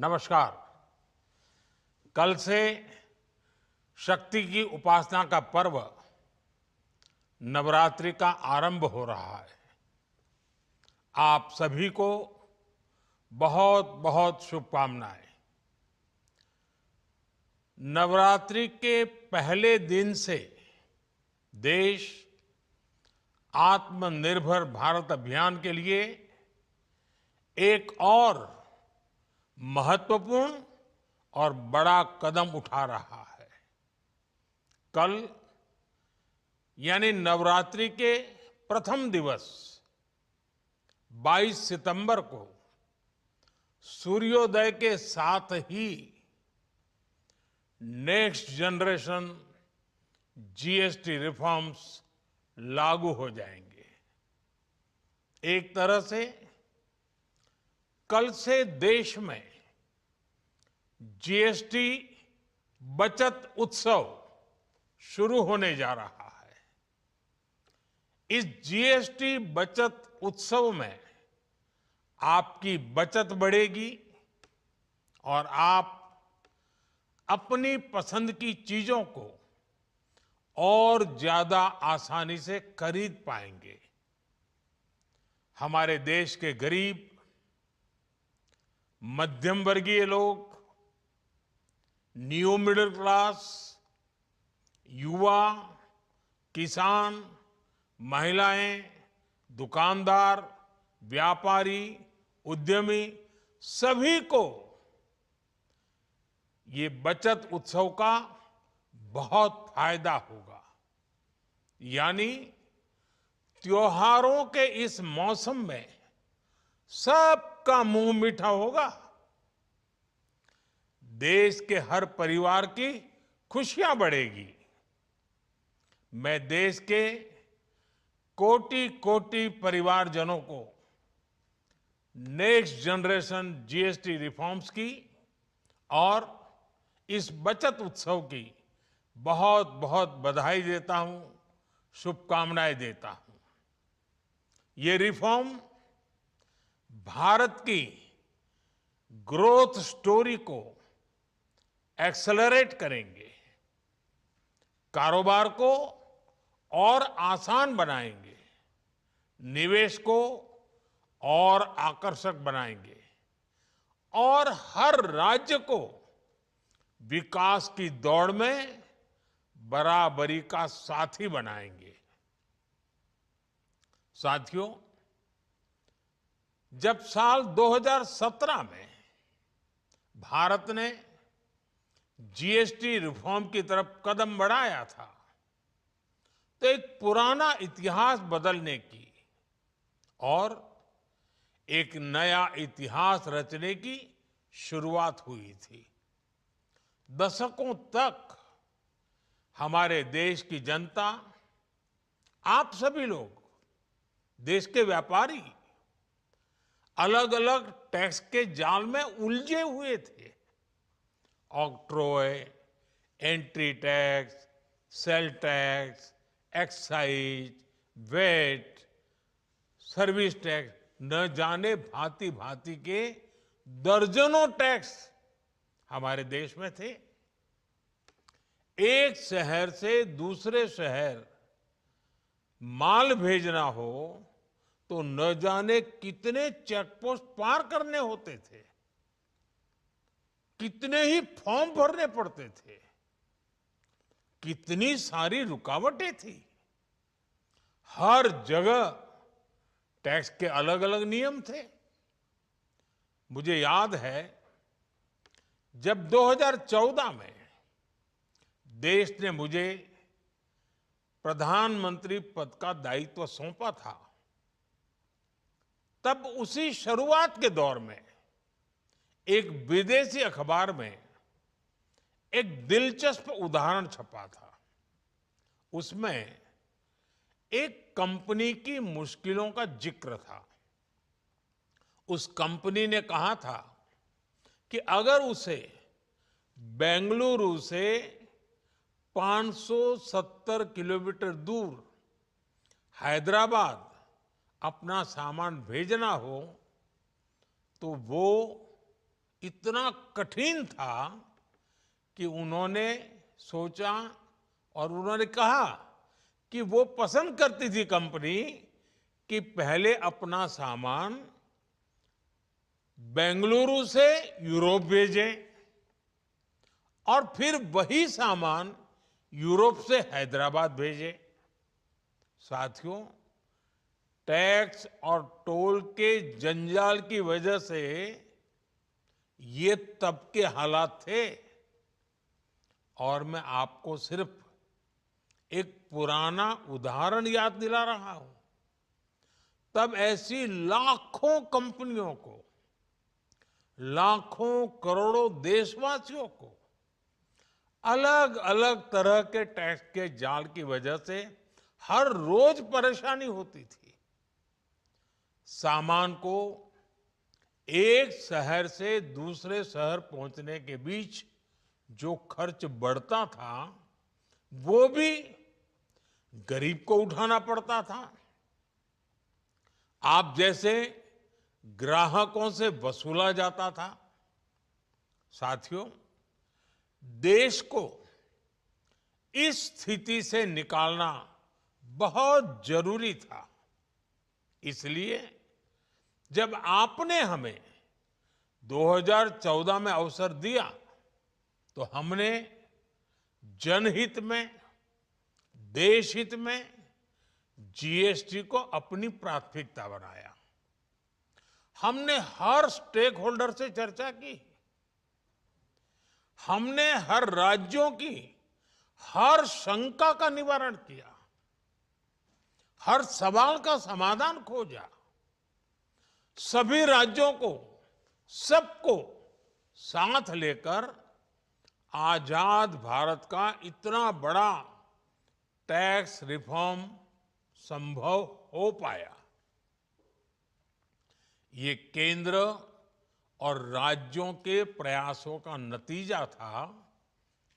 नमस्कार। कल से शक्ति की उपासना का पर्व नवरात्रि का आरंभ हो रहा है। आप सभी को बहुत बहुत शुभकामनाएं। नवरात्रि के पहले दिन से देश आत्मनिर्भर भारत अभियान के लिए एक और महत्वपूर्ण और बड़ा कदम उठा रहा है। कल यानी नवरात्रि के प्रथम दिवस 22 सितंबर को सूर्योदय के साथ ही नेक्स्ट जनरेशन जीएसटी रिफॉर्म्स लागू हो जाएंगे। एक तरह से कल से देश में जीएसटी बचत उत्सव शुरू होने जा रहा है। इस जीएसटी बचत उत्सव में आपकी बचत बढ़ेगी और आप अपनी पसंद की चीजों को और ज्यादा आसानी से खरीद पाएंगे। हमारे देश के गरीब, मध्यम वर्गीय लोग, न्यू मिडिल क्लास, युवा, किसान, महिलाएं, दुकानदार, व्यापारी, उद्यमी, सभी को ये बचत उत्सव का बहुत फायदा होगा। यानी त्योहारों के इस मौसम में सबका मुंह मीठा होगा। देश के हर परिवार की खुशियां बढ़ेगी। मैं देश के कोटि कोटि परिवारजनों को नेक्स्ट जनरेशन जीएसटी रिफॉर्म्स की और इस बचत उत्सव की बहुत बहुत बधाई देता हूं, शुभकामनाएं देता हूं। ये रिफॉर्म भारत की ग्रोथ स्टोरी को एक्सेलरेट करेंगे, कारोबार को और आसान बनाएंगे, निवेश को और आकर्षक बनाएंगे और हर राज्य को विकास की दौड़ में बराबरी का साथी बनाएंगे। साथियों, जब साल 2017 में भारत ने जीएसटी रिफॉर्म की तरफ कदम बढ़ाया था तो एक पुराना इतिहास बदलने की और एक नया इतिहास रचने की शुरुआत हुई थी। दशकों तक हमारे देश की जनता, आप सभी लोग, देश के व्यापारी अलग अलग टैक्स के जाल में उलझे हुए थे। Octroi, entry tax, sale tax, excise, VAT, service tax, न जाने भांति भांति के दर्जनों टैक्स हमारे देश में थे। एक शहर से दूसरे शहर माल भेजना हो तो न जाने कितने चेकपोस्ट पार करने होते थे, कितने ही फॉर्म भरने पड़ते थे, कितनी सारी रुकावटें थी। हर जगह टैक्स के अलग अलग नियम थे। मुझे याद है जब 2014 में देश ने मुझे प्रधानमंत्री पद का दायित्व सौंपा था, तब उसी शुरुआत के दौर में एक विदेशी अखबार में एक दिलचस्प उदाहरण छपा था। उसमें एक कंपनी की मुश्किलों का जिक्र था। उस कंपनी ने कहा था कि अगर उसे बेंगलुरु से 570 किलोमीटर दूर हैदराबाद अपना सामान भेजना हो तो वो इतना कठिन था कि उन्होंने सोचा और उन्होंने कहा कि वो पसंद करती थी कंपनी कि पहले अपना सामान बेंगलुरु से यूरोप भेजें और फिर वही सामान यूरोप से हैदराबाद भेजें। साथियों, टैक्स और टोल के जंजाल की वजह से ये तब के हालात थे। और मैं आपको सिर्फ एक पुराना उदाहरण याद दिला रहा हूं। तब ऐसी लाखों कंपनियों को, लाखों करोड़ों देशवासियों को अलग अलग तरह के टैक्स के जाल की वजह से हर रोज परेशानी होती थी। सामान को एक शहर से दूसरे शहर पहुंचने के बीच जो खर्च बढ़ता था वो भी गरीब को उठाना पड़ता था। आप जैसे ग्राहकों से वसूला जाता था। साथियों, देश को इस स्थिति से निकालना बहुत जरूरी था। इसलिए जब आपने हमें 2014 में अवसर दिया तो हमने जनहित में, देश हित में जीएसटी को अपनी प्राथमिकता बनाया। हमने हर स्टेक होल्डर से चर्चा की। हमने हर राज्यों की हर शंका का निवारण किया, हर सवाल का समाधान खोजा। सभी राज्यों को, सबको साथ लेकर आजाद भारत का इतना बड़ा टैक्स रिफॉर्म संभव हो पाया। ये केंद्र और राज्यों के प्रयासों का नतीजा था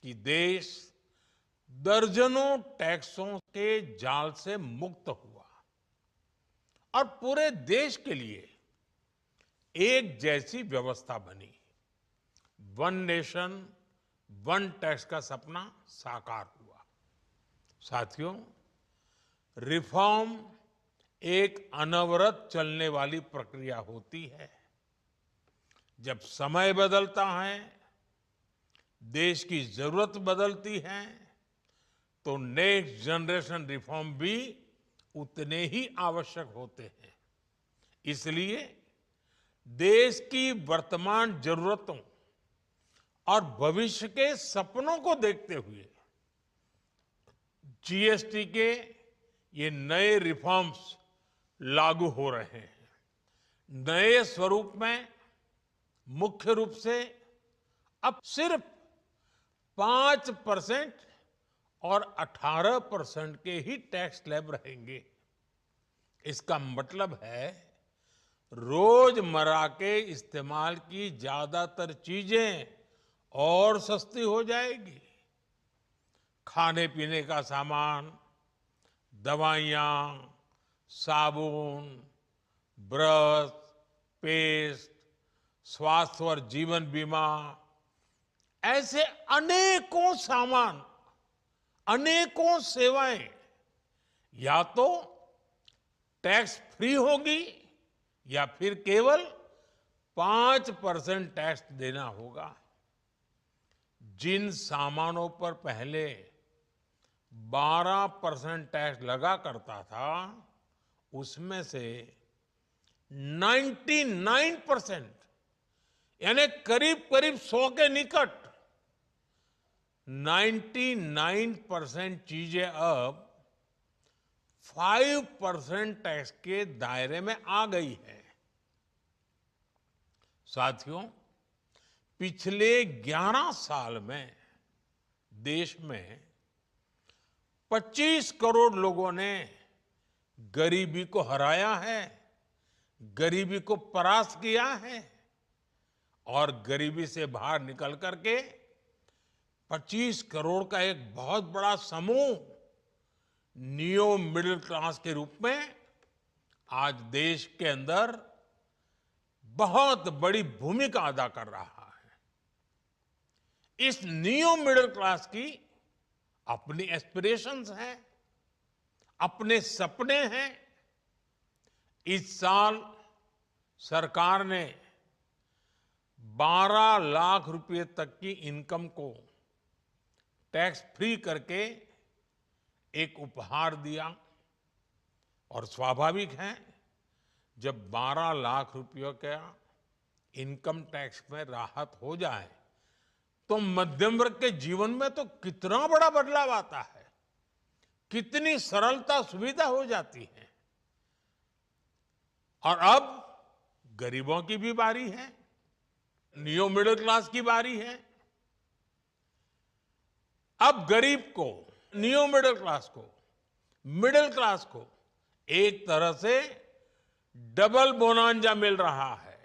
कि देश दर्जनों टैक्सों के जाल से मुक्त हुआ और पूरे देश के लिए एक जैसी व्यवस्था बनी। वन नेशन वन टैक्स का सपना साकार हुआ। साथियों, रिफॉर्म एक अनवरत चलने वाली प्रक्रिया होती है। जब समय बदलता है, देश की जरूरत बदलती है, तो नेक्स्ट जनरेशन रिफॉर्म भी उतने ही आवश्यक होते हैं। इसलिए देश की वर्तमान जरूरतों और भविष्य के सपनों को देखते हुए जीएसटी के ये नए रिफॉर्म्स लागू हो रहे हैं। नए स्वरूप में मुख्य रूप से अब सिर्फ 5% और 18% के ही टैक्स स्लैब रहेंगे। इसका मतलब है रोजमर्रा के इस्तेमाल की ज्यादातर चीजें और सस्ती हो जाएगी। खाने पीने का सामान, दवाइयाँ, साबुन, ब्रश, पेस्ट, स्वास्थ्य और जीवन बीमा, ऐसे अनेकों सामान, अनेकों सेवाएं या तो टैक्स फ्री होगी या फिर केवल 5% टैक्स देना होगा। जिन सामानों पर पहले 12% टैक्स लगा करता था, उसमें से 99% यानी करीब करीब 100 के निकट 99% चीजें अब 5% टैक्स के दायरे में आ गई है। साथियों, पिछले 11 साल में देश में 25 करोड़ लोगों ने गरीबी को हराया है, गरीबी को परास्त किया है और गरीबी से बाहर निकल करके 25 करोड़ का एक बहुत बड़ा समूह नियो मिडिल क्लास के रूप में आज देश के अंदर बहुत बड़ी भूमिका अदा कर रहा है। इस न्यू मिडिल क्लास की अपनी एस्पिरेशंस हैं, अपने सपने हैं। इस साल सरकार ने 12 लाख रुपए तक की इनकम को टैक्स फ्री करके एक उपहार दिया। और स्वाभाविक है, जब 12 लाख रुपयों का इनकम टैक्स में राहत हो जाए तो मध्यम वर्ग के जीवन में तो कितना बड़ा बदलाव आता है, कितनी सरलता सुविधा हो जाती है। और अब गरीबों की भी बारी है, न्यू मिडिल क्लास की बारी है। अब गरीब को, न्यू मिडिल क्लास को एक तरह से डबल बोनांजा मिल रहा है।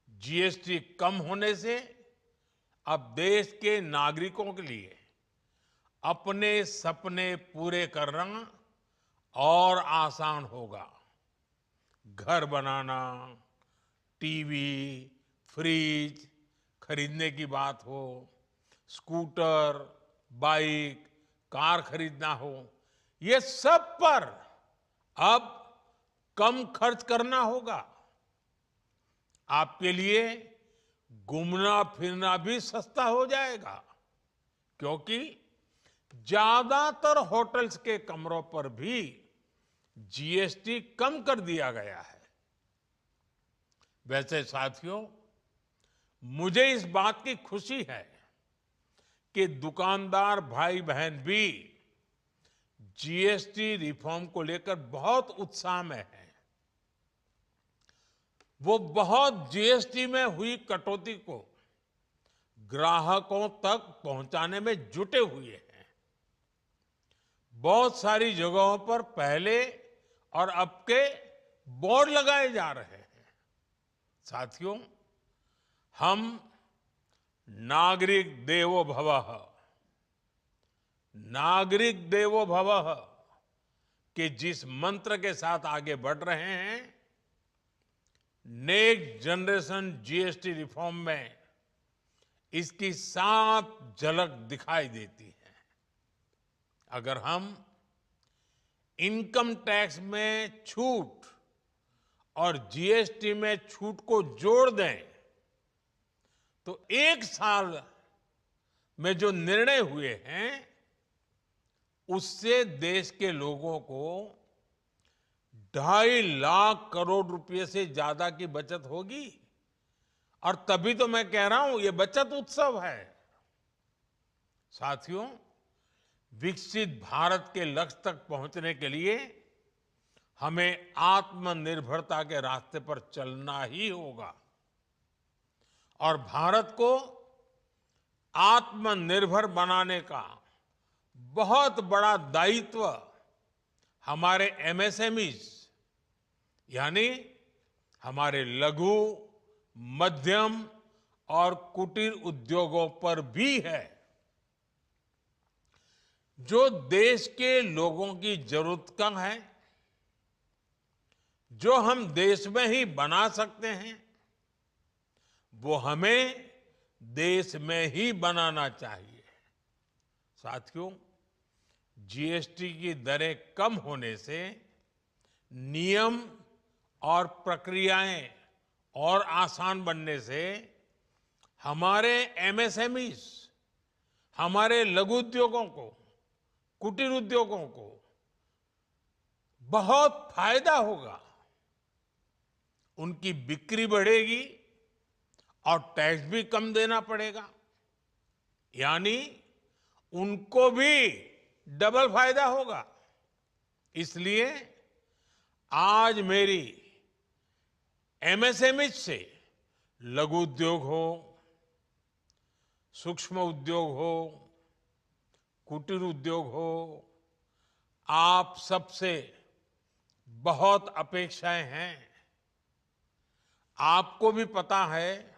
जीएसटी कम होने से अब देश के नागरिकों के लिए अपने सपने पूरे करना और आसान होगा। घर बनाना, टीवी, फ्रिज खरीदने की बात हो, स्कूटर, बाइक, कार खरीदना हो, ये सब पर अब कम खर्च करना होगा। आपके लिए घूमना फिरना भी सस्ता हो जाएगा, क्योंकि ज्यादातर होटल्स के कमरों पर भी जीएसटी कम कर दिया गया है। वैसे साथियों, मुझे इस बात की खुशी है कि दुकानदार भाई बहन भी जीएसटी रिफॉर्म को लेकर बहुत उत्साह में हैं। वो बहुत जीएसटी में हुई कटौती को ग्राहकों तक पहुंचाने में जुटे हुए हैं। बहुत सारी जगहों पर पहले और अब के बोर्ड लगाए जा रहे हैं। साथियों, हम नागरिक देवो भवः, नागरिक देवो भवः के जिस मंत्र के साथ आगे बढ़ रहे हैं, नेक्स्ट जनरेशन जीएसटी रिफॉर्म में इसकी साफ झलक दिखाई देती है। अगर हम इनकम टैक्स में छूट और जीएसटी में छूट को जोड़ दें तो एक साल में जो निर्णय हुए हैं उससे देश के लोगों को 2.5 लाख करोड़ रुपए से ज्यादा की बचत होगी। और तभी तो मैं कह रहा हूं, ये बचत उत्सव है। साथियों, विकसित भारत के लक्ष्य तक पहुंचने के लिए हमें आत्मनिर्भरता के रास्ते पर चलना ही होगा। और भारत को आत्मनिर्भर बनाने का बहुत बड़ा दायित्व हमारे एमएसएमईज यानी हमारे लघु, मध्यम और कुटीर उद्योगों पर भी है, जो देश के लोगों की जरूरत का है, जो हम देश में ही बना सकते हैं, वो हमें देश में ही बनाना चाहिए। साथियों, जीएसटी की दरें कम होने से नियम और प्रक्रियाएं और आसान बनने से हमारे एमएसएमईज, हमारे लघु उद्योगों को, कुटीर उद्योगों को बहुत फायदा होगा। उनकी बिक्री बढ़ेगी और टैक्स भी कम देना पड़ेगा, यानी उनको भी डबल फायदा होगा। इसलिए आज मेरी एमएसएमई से लघु उद्योग हो, सूक्ष्म उद्योग हो, कुटीर उद्योग हो, आप सबसे बहुत अपेक्षाएं हैं। आपको भी पता है,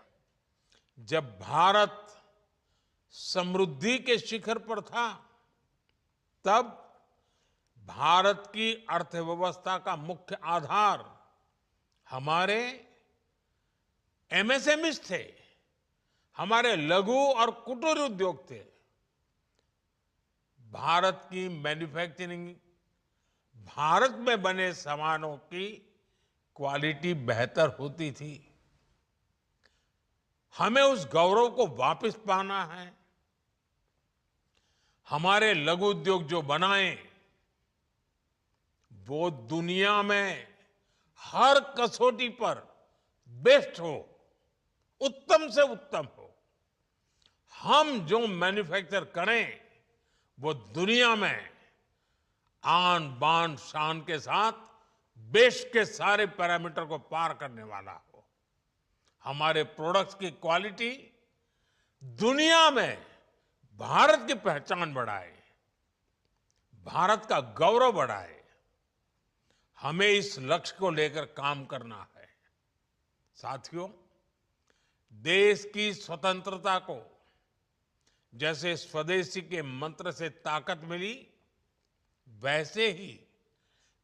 जब भारत समृद्धि के शिखर पर था, तब भारत की अर्थव्यवस्था का मुख्य आधार हमारे एमएसएमईज थे, हमारे लघु और कुटीर उद्योग थे। भारत की मैन्युफैक्चरिंग, भारत में बने सामानों की क्वालिटी बेहतर होती थी। हमें उस गौरव को वापस पाना है। हमारे लघु उद्योग जो बनाए वो दुनिया में हर कसौटी पर बेस्ट हो, उत्तम से उत्तम हो। हम जो मैन्युफैक्चर करें वो दुनिया में आन बान शान के साथ बेस्ट के सारे पैरामीटर को पार करने वाला हो। हमारे प्रोडक्ट्स की क्वालिटी दुनिया में भारत की पहचान बढ़ाए, भारत का गौरव बढ़ाए। हमें इस लक्ष्य को लेकर काम करना है। साथियों, देश की स्वतंत्रता को जैसे स्वदेशी के मंत्र से ताकत मिली, वैसे ही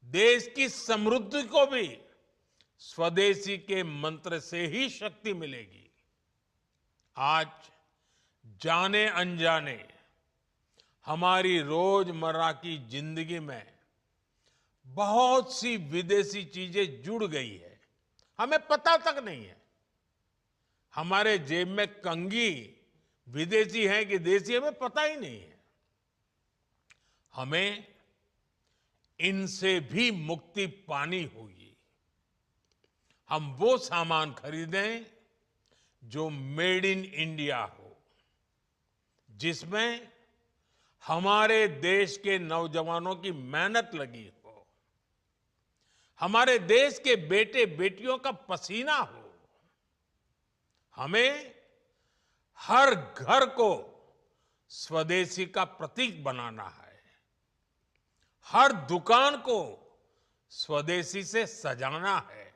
देश की समृद्धि को भी स्वदेशी के मंत्र से ही शक्ति मिलेगी। आज जाने अनजाने हमारी रोजमर्रा की जिंदगी में बहुत सी विदेशी चीजें जुड़ गई है, हमें पता तक नहीं है। हमारे जेब में कंघी विदेशी है कि देसी, हमें पता ही नहीं है। हमें इनसे भी मुक्ति पानी होगी। हम वो सामान खरीदें जो मेड इन इंडिया हो, जिसमें हमारे देश के नौजवानों की मेहनत लगी हो, हमारे देश के बेटे बेटियों का पसीना हो। हमें हर घर को स्वदेशी का प्रतीक बनाना है, हर दुकान को स्वदेशी से सजाना है।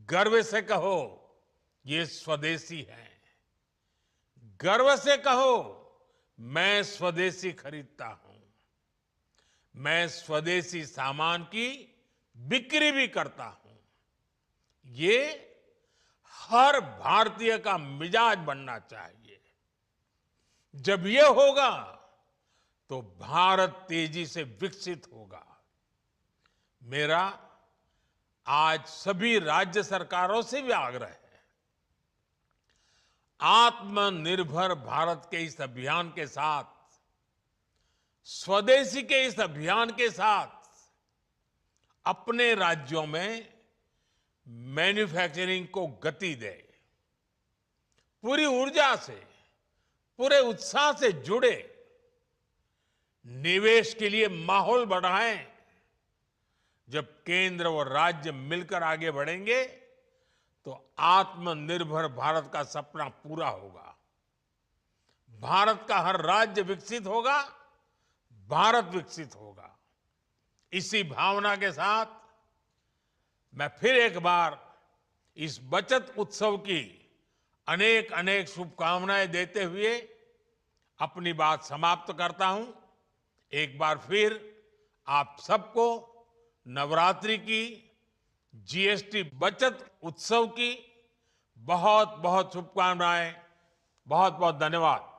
गर्व से कहो ये स्वदेशी है, गर्व से कहो मैं स्वदेशी खरीदता हूं, मैं स्वदेशी सामान की बिक्री भी करता हूं। ये हर भारतीय का मिजाज बनना चाहिए। जब ये होगा तो भारत तेजी से विकसित होगा। मेरा आज सभी राज्य सरकारों से भी आग्रह है, आत्मनिर्भर भारत के इस अभियान के साथ, स्वदेशी के इस अभियान के साथ अपने राज्यों में मैन्युफैक्चरिंग को गति दे। पूरी ऊर्जा से, पूरे उत्साह से जुड़े, निवेश के लिए माहौल बढ़ाएं। जब केंद्र और राज्य मिलकर आगे बढ़ेंगे तो आत्मनिर्भर भारत का सपना पूरा होगा। भारत का हर राज्य विकसित होगा, भारत विकसित होगा। इसी भावना के साथ मैं फिर एक बार इस बचत उत्सव की अनेक अनेक शुभकामनाएं देते हुए अपनी बात समाप्त करता हूं। एक बार फिर आप सबको नवरात्रि की, जीएसटी बचत उत्सव की बहुत बहुत शुभकामनाएं। बहुत बहुत धन्यवाद।